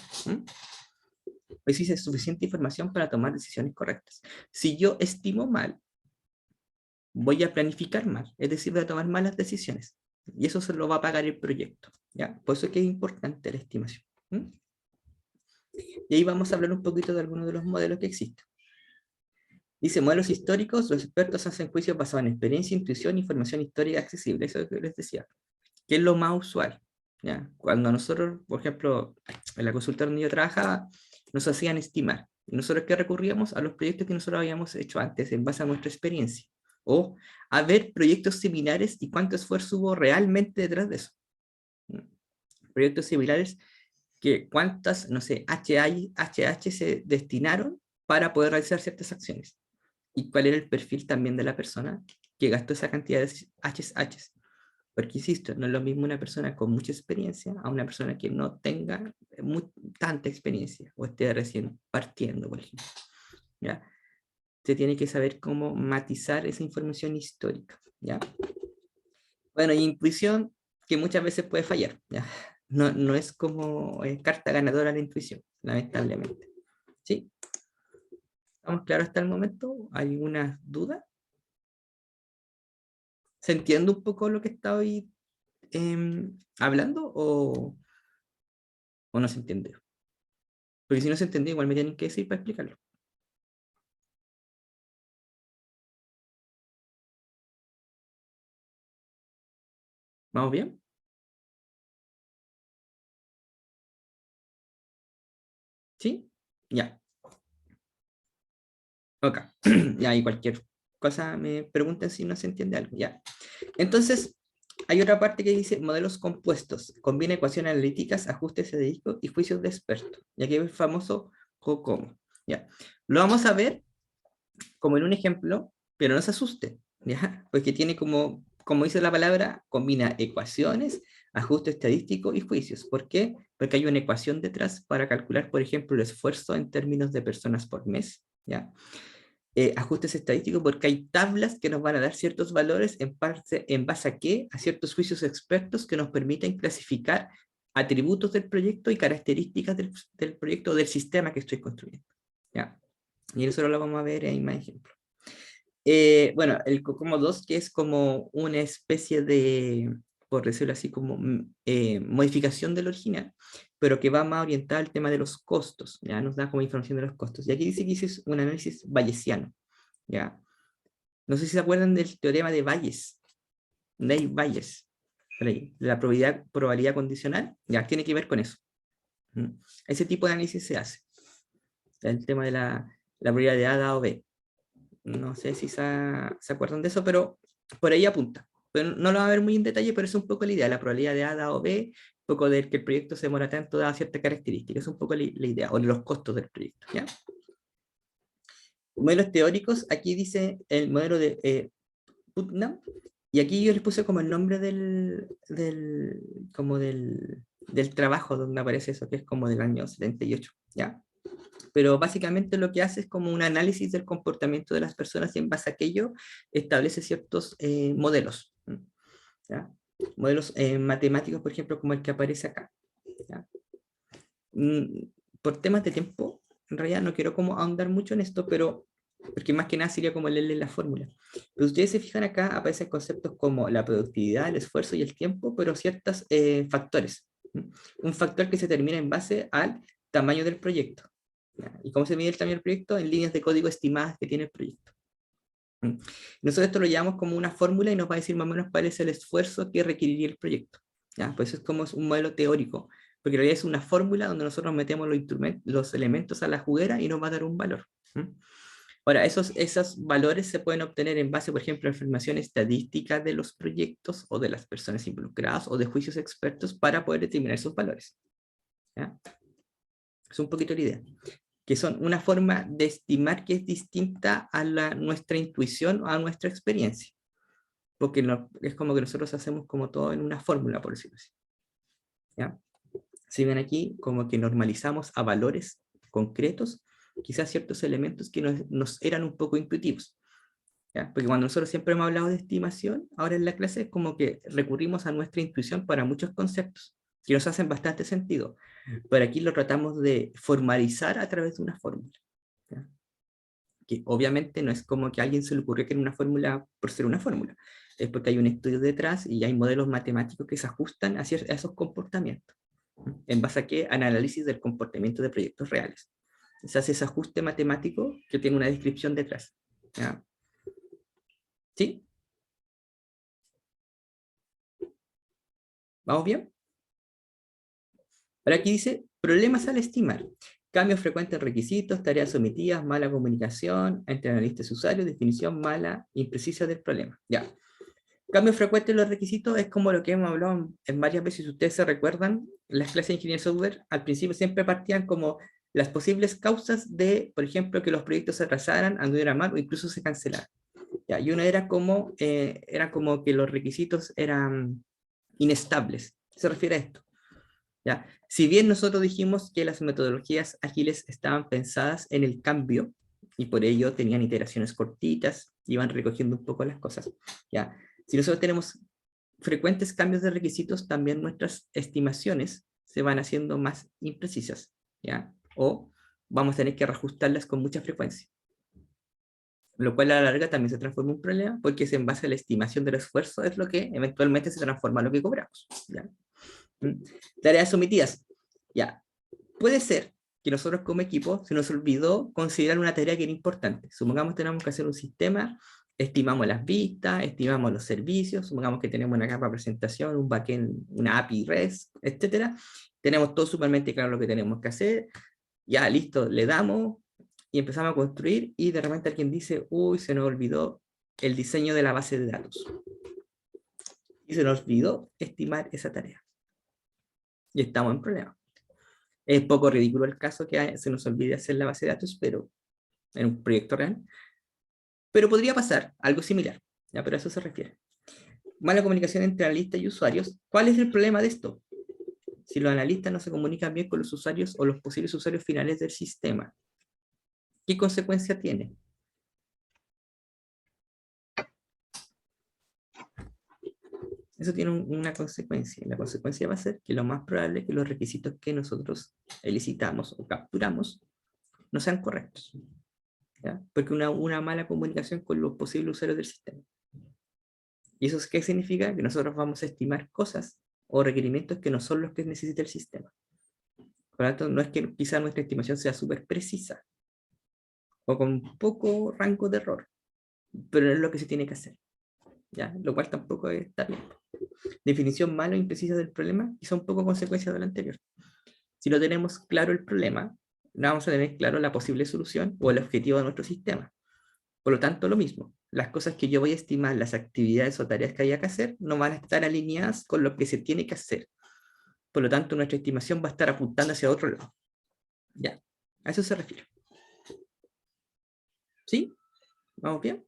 Pues hice suficiente información para tomar decisiones correctas. Si yo estimo mal, voy a planificar mal, es decir, voy a tomar malas decisiones. Y eso se lo va a pagar el proyecto. ¿Ya? Por eso es que es importante la estimación. Y ahí vamos a hablar un poquito de algunos de los modelos que existen. Dice, modelos históricos, los expertos hacen juicios basados en experiencia, intuición, información histórica accesible. Eso es lo que les decía. ¿Qué es lo más usual? ¿Ya? Cuando nosotros, por ejemplo, en la consulta donde yo trabajaba, nos hacían estimar. ¿Y nosotros qué recurríamos? A los proyectos que nosotros habíamos hecho antes en base a nuestra experiencia. O a ver proyectos similares y cuánto esfuerzo hubo realmente detrás de eso. Proyectos similares, que cuántas, no sé, HH se destinaron para poder realizar ciertas acciones. Y cuál era el perfil también de la persona que gastó esa cantidad de HH. Porque, insisto, no es lo mismo una persona con mucha experiencia a una persona que no tenga tanta experiencia o esté recién partiendo, por ejemplo. ¿Ya? Usted tiene que saber cómo matizar esa información histórica. ¿Ya? Bueno, y intuición, que muchas veces puede fallar. ¿Ya? No es como carta ganadora la intuición, lamentablemente. ¿Sí? ¿Estamos claros hasta el momento? ¿Alguna duda? ¿Se entiende un poco lo que estoy hablando o no se entiende? Porque si no se entiende, igual me tienen que decir para explicarlo. ¿Vamos bien? ¿Sí? Ya. Ok. Ya, y cualquier cosa me pregunten si no se entiende algo. Ya. Entonces, hay otra parte que dice modelos compuestos. Combina ecuaciones analíticas, ajustes de disco y juicios de experto. Y aquí es el famoso COCOMO. Ya. Lo vamos a ver como en un ejemplo, pero no se asuste, ¿ya? Porque tiene como dice la palabra, combina ecuaciones, ajuste estadístico y juicios. ¿Por qué? Porque hay una ecuación detrás para calcular, por ejemplo, el esfuerzo en términos de personas por mes, ¿ya? Ajustes estadísticos porque hay tablas que nos van a dar ciertos valores en base a qué, a ciertos juicios expertos que nos permiten clasificar atributos del proyecto y características del proyecto o del sistema que estoy construyendo, ¿ya? Y eso lo vamos a ver en más ejemplos. Bueno, el COCOMO 2, que es como una especie de, por decirlo así, como modificación del original, pero que va más orientada al tema de los costos, ¿ya? Nos da como información de los costos. Y aquí dice que es un análisis bayesiano, ¿ya? No sé si se acuerdan del teorema de Bayes, de Bayes, por ahí, de la probabilidad condicional, ya, tiene que ver con eso, Ese tipo de análisis se hace. El tema de la probabilidad de A, o B. No sé si se acuerdan de eso, pero por ahí apunta. Pero no lo va a ver muy en detalle, pero es un poco la idea. La probabilidad de A, o B, un poco de que el proyecto se demora tanto, da cierta característica. Es un poco la idea, o los costos del proyecto. ¿Ya? Modelos teóricos, aquí dice el modelo de Putnam, y aquí yo les puse como el nombre del trabajo donde aparece eso, que es como del año 78, ¿ya? Pero básicamente lo que hace es como un análisis del comportamiento de las personas y en base a aquello establece ciertos modelos, ¿ya? Modelos matemáticos, por ejemplo, como el que aparece acá, ¿ya? Por temas de tiempo, en realidad no quiero como ahondar mucho en esto, pero porque más que nada sería como leerle la fórmula. Pero ustedes se fijan acá, aparecen conceptos como la productividad, el esfuerzo y el tiempo, pero ciertos factores. Un factor que se determina en base al tamaño del proyecto. ¿Y cómo se mide el tamaño del proyecto? En líneas de código estimadas que tiene el proyecto. Nosotros esto lo llamamos como una fórmula y nos va a decir más o menos cuál es el esfuerzo que requeriría el proyecto. ¿Ya? Pues eso es como un modelo teórico, porque en realidad es una fórmula donde nosotros metemos los elementos a la juguera y nos va a dar un valor. Ahora, esos valores se pueden obtener en base, por ejemplo, a información estadística de los proyectos o de las personas involucradas o de juicios expertos para poder determinar esos valores. ¿Ya? Es un poquito la idea. Que son una forma de estimar que es distinta a nuestra intuición o a nuestra experiencia. Porque es como que nosotros hacemos como todo en una fórmula, por decirlo así. ¿Ya? Si ven aquí, como que normalizamos a valores concretos, quizás ciertos elementos que nos eran un poco intuitivos. ¿Ya? Porque cuando nosotros siempre hemos hablado de estimación, ahora en la clase es como que recurrimos a nuestra intuición para muchos conceptos que nos hacen bastante sentido. Pero aquí lo tratamos de formalizar a través de una fórmula. ¿Ya? Que obviamente no es como que a alguien se le ocurrió que era una fórmula por ser una fórmula, es porque hay un estudio detrás y hay modelos matemáticos que se ajustan a esos comportamientos. ¿En base a qué? Al análisis del comportamiento de proyectos reales. Se hace ese ajuste matemático que tiene una descripción detrás. ¿Ya? ¿Sí? ¿Vamos bien? Ahora aquí dice, problemas al estimar. Cambios frecuentes en requisitos, tareas omitidas, mala comunicación entre analistas y usuarios, definición mala, imprecisa del problema. Ya. Cambios frecuentes en los requisitos es como lo que hemos hablado en varias veces. Si ustedes se recuerdan, las clases de ingeniería de software al principio siempre partían como las posibles causas de, por ejemplo, que los proyectos se atrasaran, anduvieran mal o incluso se cancelaran. Ya, y una era como que los requisitos eran inestables. Se refiere a esto. ¿Ya? Si bien nosotros dijimos que las metodologías ágiles estaban pensadas en el cambio y por ello tenían iteraciones cortitas, iban recogiendo un poco las cosas. ¿Ya? Si nosotros tenemos frecuentes cambios de requisitos, también nuestras estimaciones se van haciendo más imprecisas. ¿Ya? O vamos a tener que reajustarlas con mucha frecuencia. Lo cual a la larga también se transforma en un problema porque es en base a la estimación del esfuerzo es lo que eventualmente se transforma en lo que cobramos. ¿Ya? Tareas sometidas. Ya, puede ser que nosotros como equipo se nos olvidó considerar una tarea que era importante. Supongamos que tenemos que hacer un sistema, estimamos las vistas, estimamos los servicios, supongamos que tenemos una capa de presentación, un backend, una API REST, etcétera. Tenemos todo súpermente claro lo que tenemos que hacer. Ya, listo, le damos y empezamos a construir y de repente alguien dice, uy, se nos olvidó el diseño de la base de datos. Y se nos olvidó estimar esa tarea. Y estamos en problema. Es poco ridículo el caso que se nos olvide hacer la base de datos, pero en un proyecto real. Pero podría pasar algo similar, ¿ya? Pero a eso se refiere. Mala comunicación entre analistas y usuarios. ¿Cuál es el problema de esto? Si los analistas no se comunican bien con los usuarios o los posibles usuarios finales del sistema, ¿qué consecuencia tiene? Eso tiene una consecuencia. La consecuencia va a ser que lo más probable es que los requisitos que nosotros elicitamos o capturamos no sean correctos. ¿Ya? Porque una mala comunicación con los posibles usuarios del sistema. ¿Y eso qué significa? Que nosotros vamos a estimar cosas o requerimientos que no son los que necesita el sistema. Por lo tanto, no es que quizá nuestra estimación sea súper precisa o con poco rango de error, pero no es lo que se tiene que hacer. ¿Ya? Lo cual tampoco está bien. Definición mala o imprecisa del problema y son poco consecuencias de lo anterior. Si no tenemos claro el problema, no vamos a tener claro la posible solución o el objetivo de nuestro sistema. Por lo tanto, lo mismo, las cosas que yo voy a estimar, las actividades o tareas que haya que hacer, no van a estar alineadas con lo que se tiene que hacer. Por lo tanto, nuestra estimación va a estar apuntando hacia otro lado. Ya, a eso se refiere. ¿Sí? ¿Vamos bien?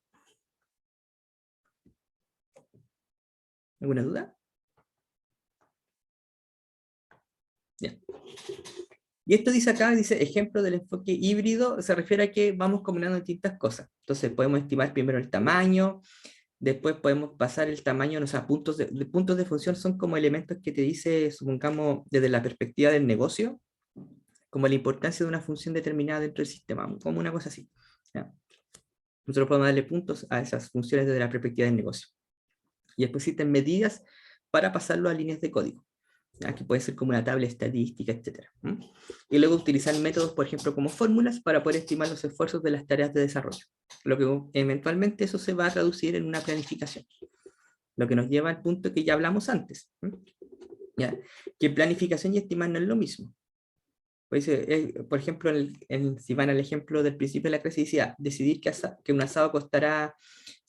¿Alguna duda? Bien. Y esto dice acá, dice, ejemplo del enfoque híbrido, se refiere a que vamos combinando distintas cosas. Entonces podemos estimar primero el tamaño, después podemos pasar el tamaño, o sea, puntos de función son como elementos que te dice, supongamos, desde la perspectiva del negocio, como la importancia de una función determinada dentro del sistema, como una cosa así. ¿Ya? Nosotros podemos darle puntos a esas funciones desde la perspectiva del negocio. Y después existen medidas para pasarlo a líneas de código. Aquí puede ser como una tabla estadística, etc. Y luego utilizar métodos, por ejemplo, como fórmulas para poder estimar los esfuerzos de las tareas de desarrollo. Lo que eventualmente eso se va a traducir en una planificación. Lo que nos lleva al punto que ya hablamos antes. ¿Ya? Que planificación y estimar no es lo mismo. Pues, por ejemplo, si van al ejemplo del principio de la clase, decía, decidir que un asado costará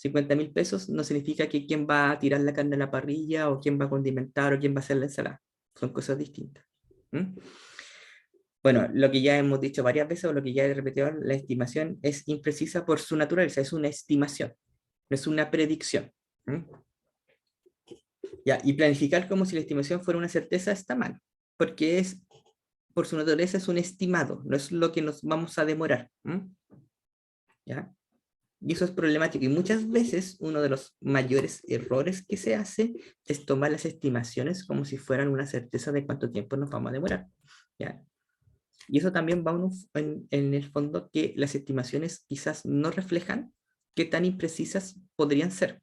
50.000 pesos no significa que quién va a tirar la carne a la parrilla o quién va a condimentar o quién va a hacer la ensalada. Son cosas distintas. Bueno, lo que ya hemos dicho varias veces o lo que ya he repetido, la estimación es imprecisa por su naturaleza, es una estimación, no es una predicción. Ya, y planificar como si la estimación fuera una certeza está mal, porque por su naturaleza es un estimado, no es lo que nos vamos a demorar. ¿Ya? Y eso es problemático. Y muchas veces uno de los mayores errores que se hace es tomar las estimaciones como si fueran una certeza de cuánto tiempo nos vamos a demorar. ¿Ya? Y eso también va en el fondo que las estimaciones quizás no reflejan qué tan imprecisas podrían ser.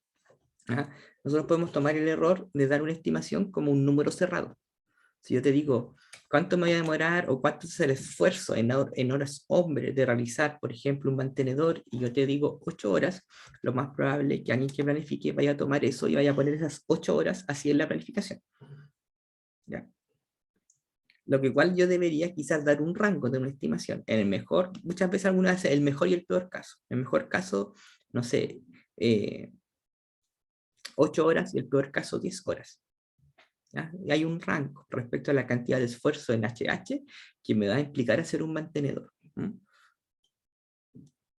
¿Ya? Nosotros podemos tomar el error de dar una estimación como un número cerrado. Si yo te digo, ¿cuánto me voy a demorar o cuánto es el esfuerzo en horas hombre de realizar, por ejemplo, un mantenedor? Y yo te digo 8 horas, lo más probable es que alguien que planifique vaya a tomar eso y vaya a poner esas 8 horas así en la planificación. ¿Ya? Lo que igual yo debería quizás dar un rango de una estimación. En el mejor, muchas veces algunas veces el mejor y el peor caso. En el mejor caso, no sé, 8 horas y el peor caso 10 horas. ¿Ya? Y hay un rango respecto a la cantidad de esfuerzo en HH que me va a implicar hacer un mantenedor.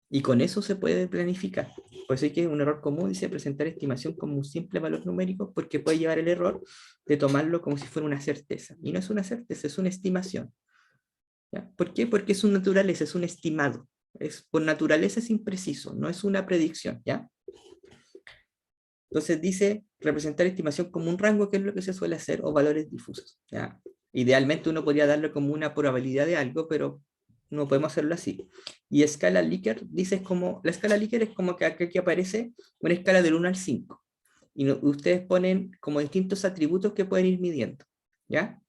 Y con eso se puede planificar. Por eso es que un error común dice presentar estimación como un simple valor numérico porque puede llevar el error de tomarlo como si fuera una certeza. Y no es una certeza, es una estimación. ¿Ya? ¿Por qué? Porque es un naturaleza, es un estimado. Por naturaleza es impreciso, no es una predicción. ¿Ya? Entonces dice representar estimación como un rango, que es lo que se suele hacer, o valores difusos. ¿Ya? Idealmente uno podría darle como una probabilidad de algo, pero no podemos hacerlo así. Y escala Likert dice como, la escala Likert es como que aquí aparece una escala del 1 al 5. Y ustedes ponen como distintos atributos que pueden ir midiendo. ¿Ya?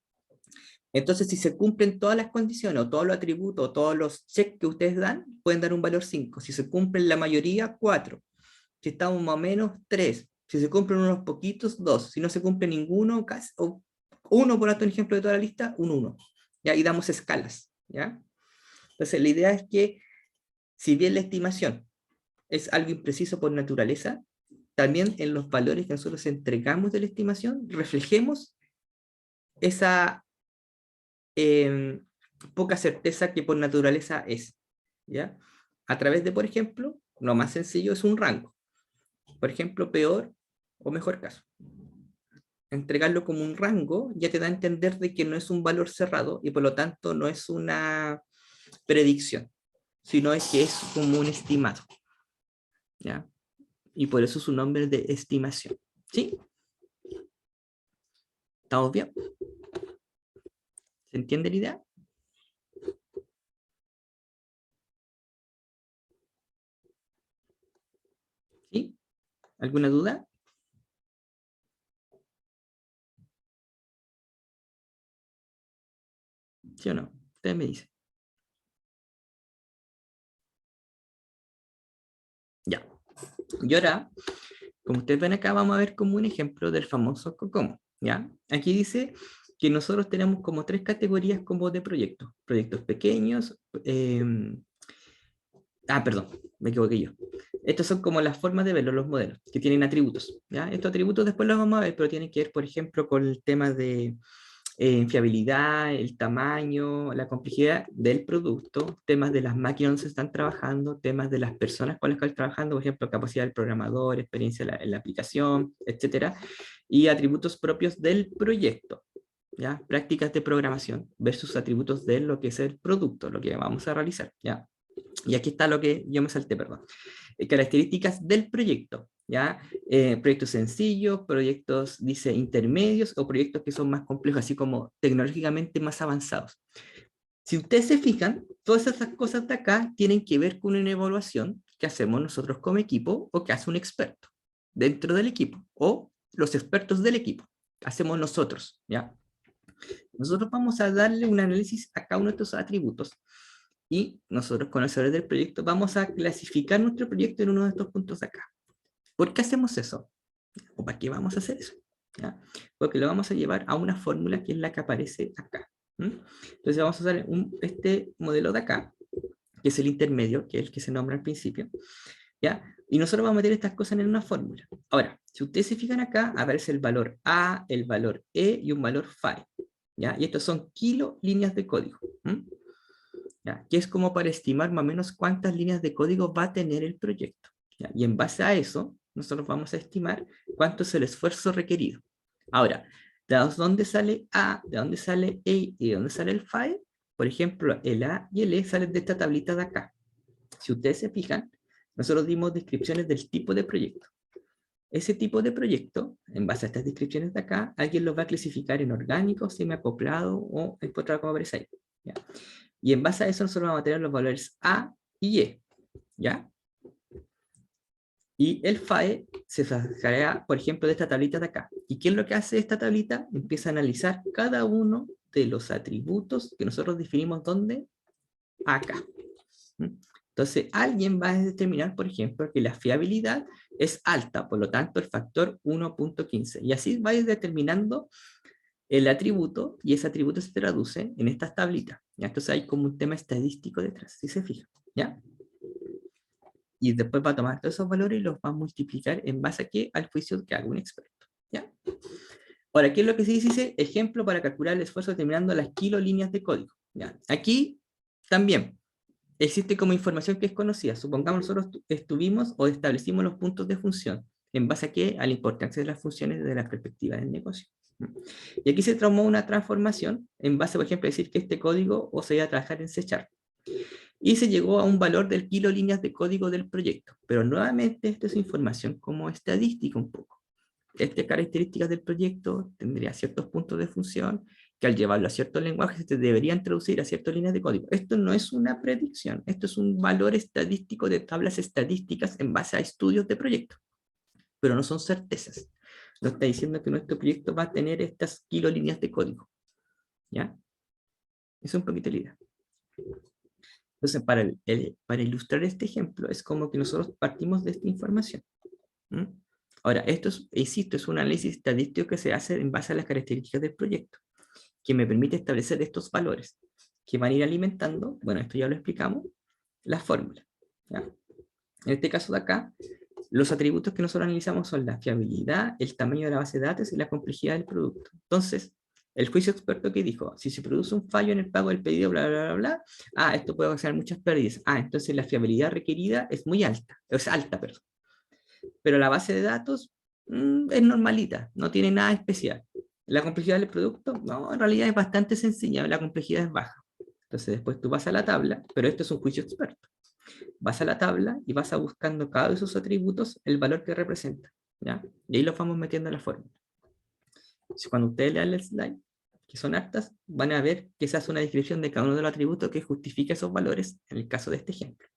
Entonces, si se cumplen todas las condiciones, o todos los atributos, o todos los checks que ustedes dan, pueden dar un valor 5. Si se cumplen la mayoría, 4. Si estamos más o menos, 3. Si se cumplen unos poquitos, 2. Si no se cumple ninguno, casi, o 1 por un ejemplo de toda la lista, un 1. ¿Ya? Y damos escalas. ¿Ya? Entonces, la idea es que, si bien la estimación es algo impreciso por naturaleza, también en los valores que nosotros entregamos de la estimación, reflejemos esa poca certeza que por naturaleza es. ¿Ya? A través de, por ejemplo, lo más sencillo es un rango. Por ejemplo, peor o mejor caso. Entregarlo como un rango ya te da a entender de que no es un valor cerrado y por lo tanto no es una predicción, sino es que es como un estimado. ¿Ya? Y por eso su nombre es de estimación. ¿Sí? ¿Estamos bien? ¿Se entiende la idea? ¿Sí? ¿Alguna duda? ¿Sí o no? Ustedes me dicen. Ya. Y ahora, como ustedes ven acá, vamos a ver como un ejemplo del famoso COCOMO. ¿Ya? Aquí dice que nosotros tenemos como 3 categorías como de proyectos. Proyectos pequeños, perdón, me equivoqué yo. Estas son como las formas de verlo, los modelos, que tienen atributos. ¿Ya? Estos atributos después los vamos a ver, pero tienen que ver, por ejemplo, con el tema de fiabilidad, el tamaño, la complejidad del producto, temas de las máquinas donde se están trabajando, temas de las personas con las que están trabajando, por ejemplo, capacidad del programador, experiencia en la aplicación, etcétera, y atributos propios del proyecto. ¿Ya? Prácticas de programación versus atributos de lo que es el producto, lo que vamos a realizar. ¿Ya? Y aquí está lo que yo me salté, perdón. Características del proyecto, ¿ya? Proyectos sencillos, proyectos, dice, intermedios o proyectos que son más complejos, así como tecnológicamente más avanzados. Si ustedes se fijan, todas esas cosas de acá tienen que ver con una evaluación que hacemos nosotros como equipo o que hace un experto dentro del equipo o los expertos del equipo. Hacemos nosotros, ¿ya? Nosotros vamos a darle un análisis a cada uno de estos atributos y nosotros, conocedores del proyecto, vamos a clasificar nuestro proyecto en uno de estos puntos de acá. ¿Por qué hacemos eso? ¿O para qué vamos a hacer eso? ¿Ya? Porque lo vamos a llevar a una fórmula que es la que aparece acá. Entonces vamos a usar este modelo de acá, que es el intermedio, que es el que se nombra al principio, ¿ya? Y nosotros vamos a meter estas cosas en una fórmula. Ahora, si ustedes se fijan acá, aparece el valor A, el valor E y un valor phi, ¿ya? Y estos son kilolíneas de código, ¿ya? Que es como para estimar más o menos cuántas líneas de código va a tener el proyecto, ¿ya? Y en base a eso, nosotros vamos a estimar cuánto es el esfuerzo requerido. Ahora, ¿de dónde sale A, de dónde sale E y de dónde sale el phi? Por ejemplo, el A y el E salen de esta tablita de acá. Si ustedes se fijan, nosotros dimos descripciones del tipo de proyecto. Ese tipo de proyecto, en base a estas descripciones de acá, alguien lo va a clasificar en orgánico, semiacoplado o empotrado como aparece ahí, ¿ya? Y en base a eso nosotros vamos a tener los valores A y E, ¿ya? Y el phi se sacará, por ejemplo, de esta tablita de acá. ¿Y qué es lo que hace esta tablita? Empieza a analizar cada uno de los atributos que nosotros definimos ¿dónde? Acá. Entonces, alguien va a determinar, por ejemplo, que la fiabilidad es alta, por lo tanto, el factor 1.15. Y así va a ir determinando el atributo, y ese atributo se traduce en estas tablitas, ¿ya? Entonces hay como un tema estadístico detrás, si se fijan, ¿ya? Y después va a tomar todos esos valores y los va a multiplicar en base a qué, al juicio que haga un experto, ¿ya? Ahora, ¿qué es lo que se dice? Ejemplo para calcular el esfuerzo determinando las kilolíneas de código, ¿ya? Aquí también existe como información que es conocida. Supongamos nosotros estuvimos o establecimos los puntos de función. ¿En base a qué? A la importancia de las funciones desde la perspectiva del negocio. Y aquí se tomó una transformación en base, por ejemplo, a decir que este código o se iba a trabajar en C#. Y se llegó a un valor del kilolíneas de código del proyecto. Pero nuevamente esto es información como estadística un poco. Estas características del proyecto tendría ciertos puntos de función que al llevarlo a ciertos lenguajes se deberían traducir a ciertas líneas de código. Esto no es una predicción, esto es un valor estadístico de tablas estadísticas en base a estudios de proyecto, pero no son certezas. No está diciendo que nuestro proyecto va a tener estas kilolíneas de código. ¿Ya? Eso es un poquito la idea. Entonces, para ilustrar este ejemplo, es como que nosotros partimos de esta información. Ahora, esto es, insisto, es un análisis estadístico que se hace en base a las características del proyecto, que me permite establecer estos valores, que van a ir alimentando, bueno, esto ya lo explicamos, la fórmula. ¿Ya? En este caso de acá, los atributos que nosotros analizamos son la fiabilidad, el tamaño de la base de datos y la complejidad del producto. Entonces, el juicio experto que dijo, si se produce un fallo en el pago del pedido, bla, bla, bla, bla, esto puede ocasionar muchas pérdidas. Entonces la fiabilidad requerida es muy alta, es alta, perdón. Pero la base de datos es normalita, no tiene nada especial. La complejidad del producto, no, en realidad es bastante sencilla, la complejidad es baja. Entonces después tú vas a la tabla, pero esto es un juicio experto. Vas a la tabla y vas a buscando cada uno de esos atributos el valor que representa, ¿ya? Y ahí los vamos metiendo en la fórmula. Cuando ustedes lean el slide, que son hartas, van a ver que se hace una descripción de cada uno de los atributos que justifica esos valores, en el caso de este ejemplo.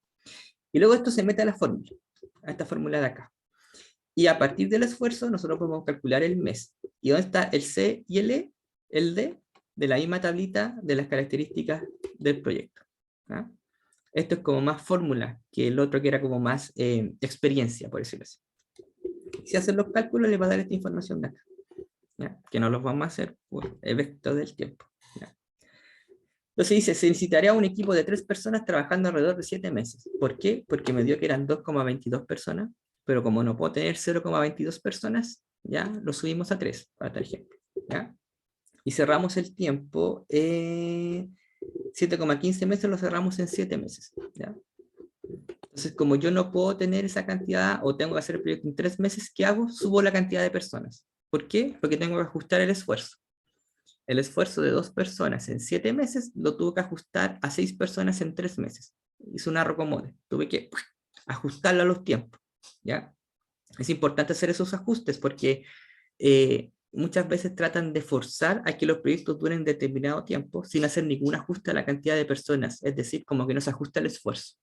Y luego esto se mete a la fórmula, a esta fórmula de acá. Y a partir del esfuerzo, nosotros podemos calcular el mes. ¿Y dónde está el C y el E? El D, de la misma tablita de las características del proyecto. ¿Ah? Esto es como más fórmula que el otro que era como más experiencia, por decirlo así. Si hacen los cálculos, les va a dar esta información de acá. ¿ya? Que no los vamos a hacer por el vector del tiempo. ¿Ya? Entonces dice, se necesitaría un equipo de 3 personas trabajando alrededor de 7 meses. ¿Por qué? Porque me dio que eran 2,22 personas, pero como no puedo tener 0,22 personas, ya lo subimos a 3, para tal ejemplo. ¿Ya? Y cerramos el tiempo, 7,15 meses lo cerramos en 7 meses. ¿Ya? Entonces, como yo no puedo tener esa cantidad o tengo que hacer el proyecto en 3 meses, ¿qué hago? Subo la cantidad de personas. ¿Por qué? Porque tengo que ajustar el esfuerzo. El esfuerzo de 2 personas en 7 meses lo tuve que ajustar a 6 personas en 3 meses. Hice un arrocomode. Tuve que ajustarlo a los tiempos. ¿Ya? Es importante hacer esos ajustes porque muchas veces tratan de forzar a que los proyectos duren determinado tiempo sin hacer ningún ajuste a la cantidad de personas. Es decir, como que no se ajusta el esfuerzo.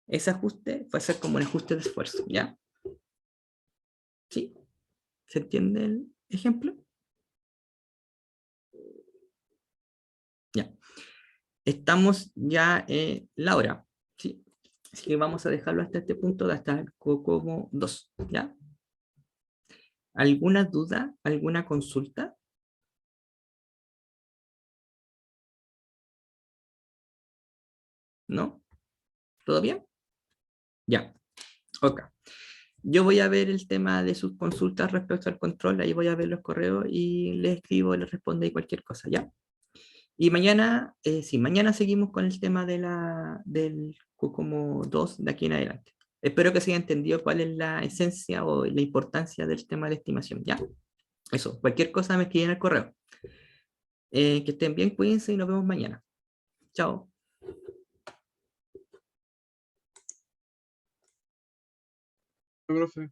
Ese ajuste va a ser como un ajuste de esfuerzo. ¿Ya? ¿Sí? ¿Se entiende el ejemplo? Ya. Estamos ya en la hora, ¿sí? Así que vamos a dejarlo hasta este punto, hasta el COCOMO 2, ¿ya? ¿Alguna duda? ¿Alguna consulta? ¿No? ¿Todo bien? Ya, ok. Yo voy a ver el tema de sus consultas respecto al control, ahí voy a ver los correos y les escribo, les respondo y cualquier cosa, ¿ya? Y mañana, sí, mañana seguimos con el tema del COCOMO 2 de aquí en adelante. Espero que se haya entendido cuál es la esencia o la importancia del tema de estimación, ¿ya? Eso, cualquier cosa me escriben al correo. Que estén bien, cuídense y nos vemos mañana. Chao. Profe.